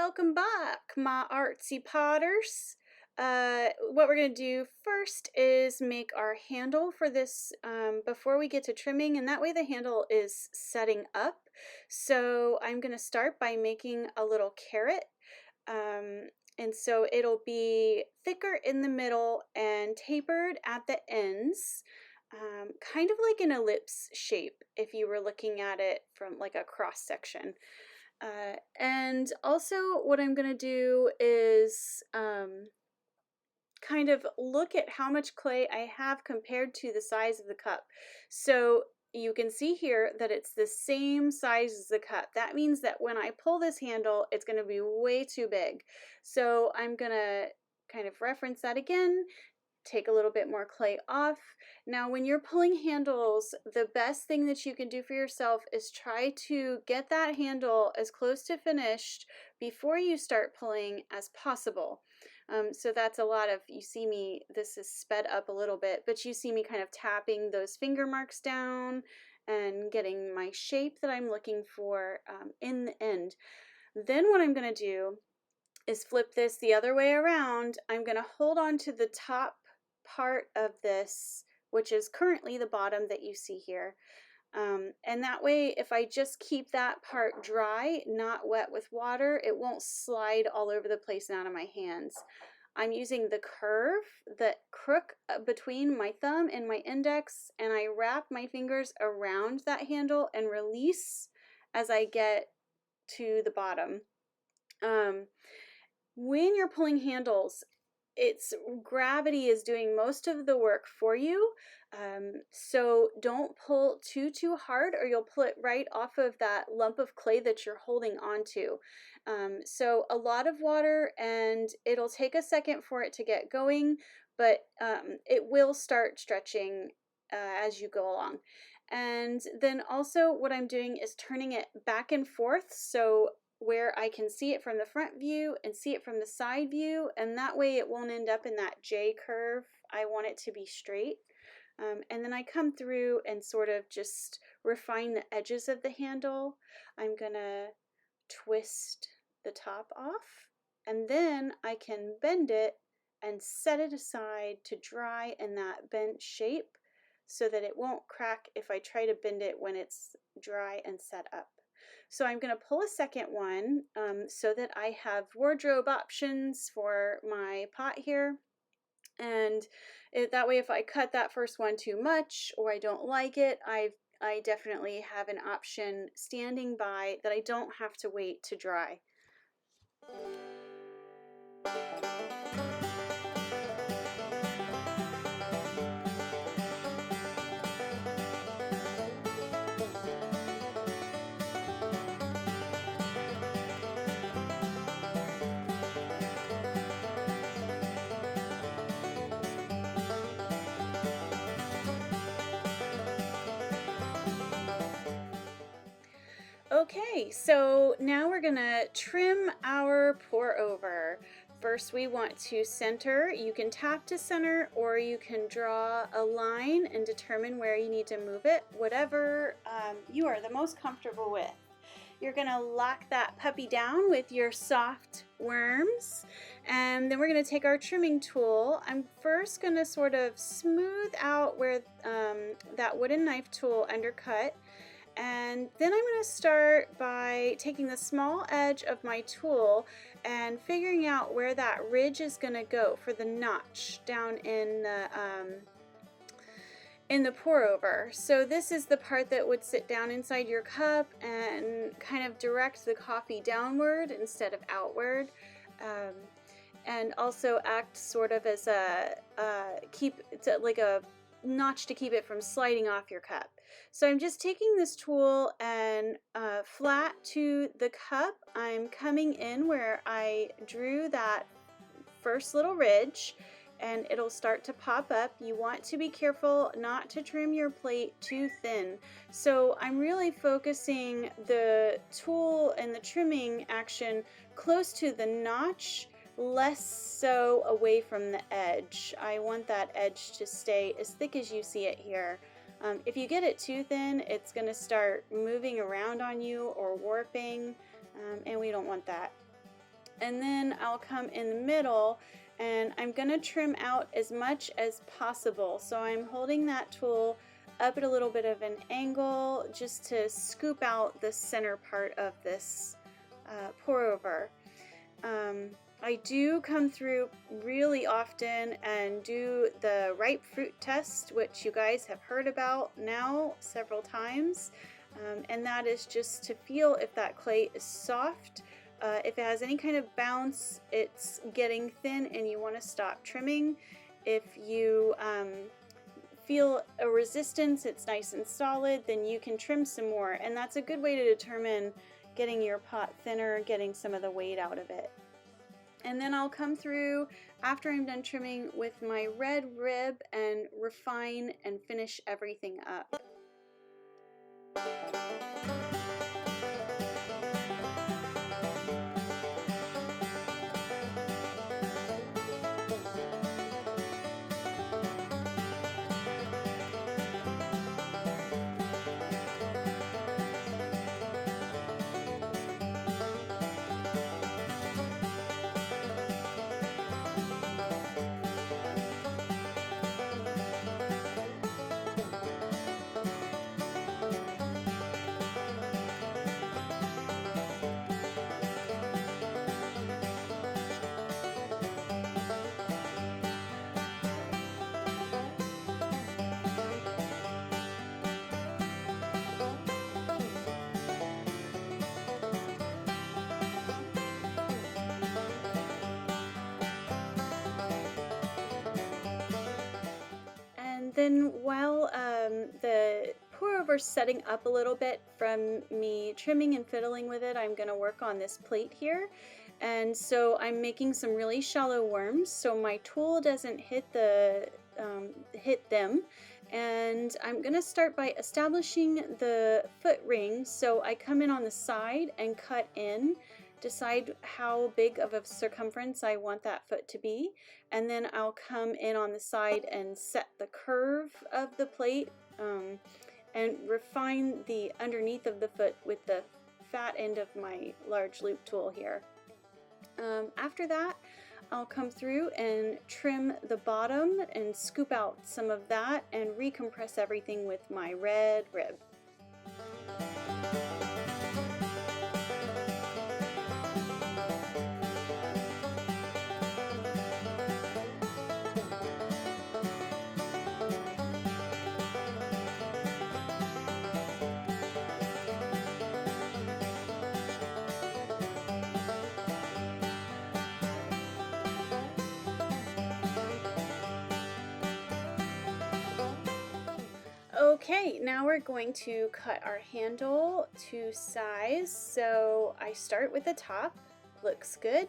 welcome back, my artsy potters. What we're going to do first is make our handle for this before we get to trimming, and that way the handle is setting up. So I'm going to start by making a little carrot. And so it'll be thicker in the middle and tapered at the ends, kind of like an ellipse shape if you were looking at it from like a cross section. And also what I'm going to do is kind of look at how much clay I have compared to the size of the cup. So you can see here that it's the same size as the cup. That means that when I pull this handle, it's going to be way too big. So I'm going to kind of reference that again. Take a little bit more clay off. Now when you're pulling handles, the best thing that you can do for yourself is try to get that handle as close to finished before you start pulling as possible. So that's a lot of, you see me, this is sped up a little bit, but you see me kind of tapping those finger marks down and getting my shape that I'm looking for in the end. Then what I'm going to do is flip this the other way around. I'm going to hold on to the top part of this, which is currently the bottom that you see here. And that way, if I just keep that part dry, not wet with water, it won't slide all over the place and out of my hands. I'm using the curve, the crook between my thumb and my index, and I wrap my fingers around that handle and release as I get to the bottom. When you're pulling handles, it's gravity is doing most of the work for you. So don't pull too hard or you'll pull it right off of that lump of clay that you're holding onto. So a lot of water, and it'll take a second for it to get going, but it will start stretching as you go along. And then also what I'm doing is turning it back and forth, so where I can see it from the front view and see it from the side view, and that way it won't end up in that J curve. I want it to be straight. And then I come through and sort of just refine the edges of the handle. I'm gonna twist the top off, and then I can bend it and set it aside to dry in that bent shape so that it won't crack if I try to bend it when it's dry and set up. So I'm going to pull a second one so that I have wardrobe options for my pot here. And that way if I cut that first one too much or I don't like it, I definitely have an option standing by that I don't have to wait to dry. Okay, so now we're gonna trim our pour over. First we want to center. You can tap to center or you can draw a line and determine where you need to move it, whatever you are the most comfortable with. You're gonna lock that puppy down with your soft worms, and then we're gonna take our trimming tool. I'm first gonna sort of smooth out where that wooden knife tool undercut. And then I'm going to start by taking the small edge of my tool and figuring out where that ridge is going to go for the notch down in the pour over. So this is the part that would sit down inside your cup and kind of direct the coffee downward instead of outward. And also act sort of as like a notch to keep it from sliding off your cup. So I'm just taking this tool and flat to the cup, I'm coming in where I drew that first little ridge, and it'll start to pop up. You want to be careful not to trim your plate too thin. So I'm really focusing the tool and the trimming action close to the notch, less so away from the edge. I want that edge to stay as thick as you see it here. If you get it too thin, it's going to start moving around on you or warping, and we don't want that. And then I'll come in the middle and I'm going to trim out as much as possible. So I'm holding that tool up at a little bit of an angle just to scoop out the center part of this pour over. I do come through really often and do the ripe fruit test, which you guys have heard about now several times. And that is just to feel if that clay is soft. If it has any kind of bounce, it's getting thin and you want to stop trimming. If you feel a resistance, it's nice and solid, then you can trim some more. And that's a good way to determine getting your pot thinner, getting some of the weight out of it. And then I'll come through after I'm done trimming with my red rib and refine and finish everything up. And then while the pour over setting up a little bit from me trimming and fiddling with it, I'm going to work on this plate here. And so I'm making some really shallow worms so my tool doesn't hit them. And I'm going to start by establishing the foot ring. So I come in on the side and cut in, decide how big of a circumference I want that foot to be, and then I'll come in on the side and set the curve of the plate and refine the underneath of the foot with the fat end of my large loop tool here. After that, I'll come through and trim the bottom and scoop out some of that and recompress everything with my red rib. Okay, now we're going to cut our handle to size. So I start with the top, looks good.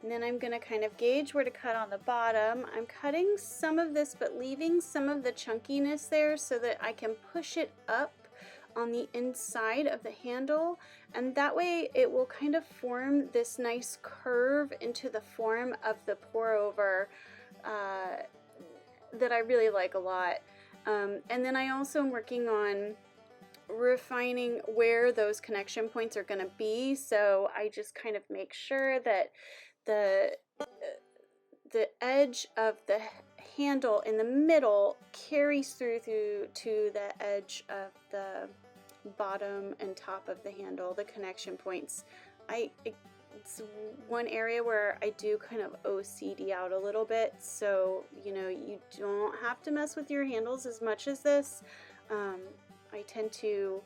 And then I'm going to kind of gauge where to cut on the bottom. I'm cutting some of this but leaving some of the chunkiness there so that I can push it up on the inside of the handle, and that way it will kind of form this nice curve into the form of the pour over that I really like a lot. And then I also am working on refining where those connection points are going to be, so I just kind of make sure that the edge of the handle in the middle carries through to the edge of the bottom and top of the handle, the connection points. It's one area where I do kind of OCD out a little bit, so you know, you don't have to mess with your handles as much as this. I tend to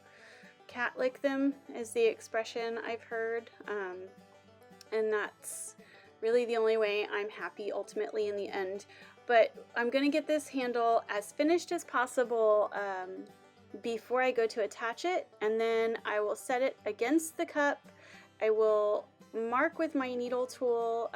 cat lick them, is the expression I've heard, and that's really the only way I'm happy ultimately in the end. But I'm going to get this handle as finished as possible before I go to attach it, and then I will set it against the cup. I will mark with my needle tool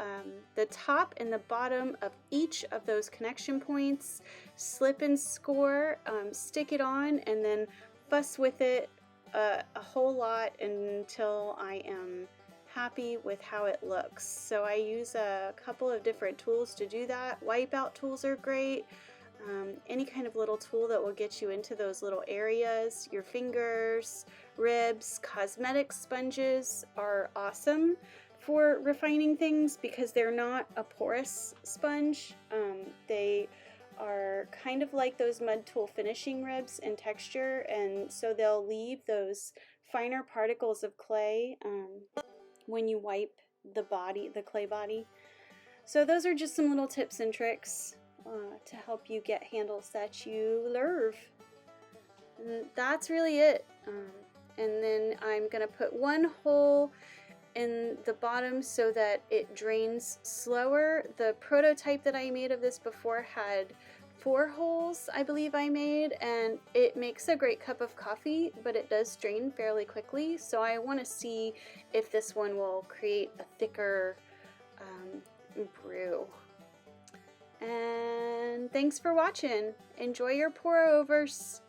the top and the bottom of each of those connection points, slip and score, stick it on, and then fuss with it a whole lot until I am happy with how it looks. So I use a couple of different tools to do that. Wipeout tools are great. Any kind of little tool that will get you into those little areas, your fingers, ribs. Cosmetic sponges are awesome for refining things because they're not a porous sponge. They are kind of like those mud tool finishing ribs in texture, and so they'll leave those finer particles of clay when you wipe the clay body. So those are just some little tips and tricks to help you get handles that you love. And that's really it. And then I'm gonna put one hole in the bottom so that it drains slower. The prototype that I made of this before had 4 holes, I believe I made, and it makes a great cup of coffee, but it does drain fairly quickly. So I want to see if this one will create a thicker brew. And thanks for watching. Enjoy your pour overs.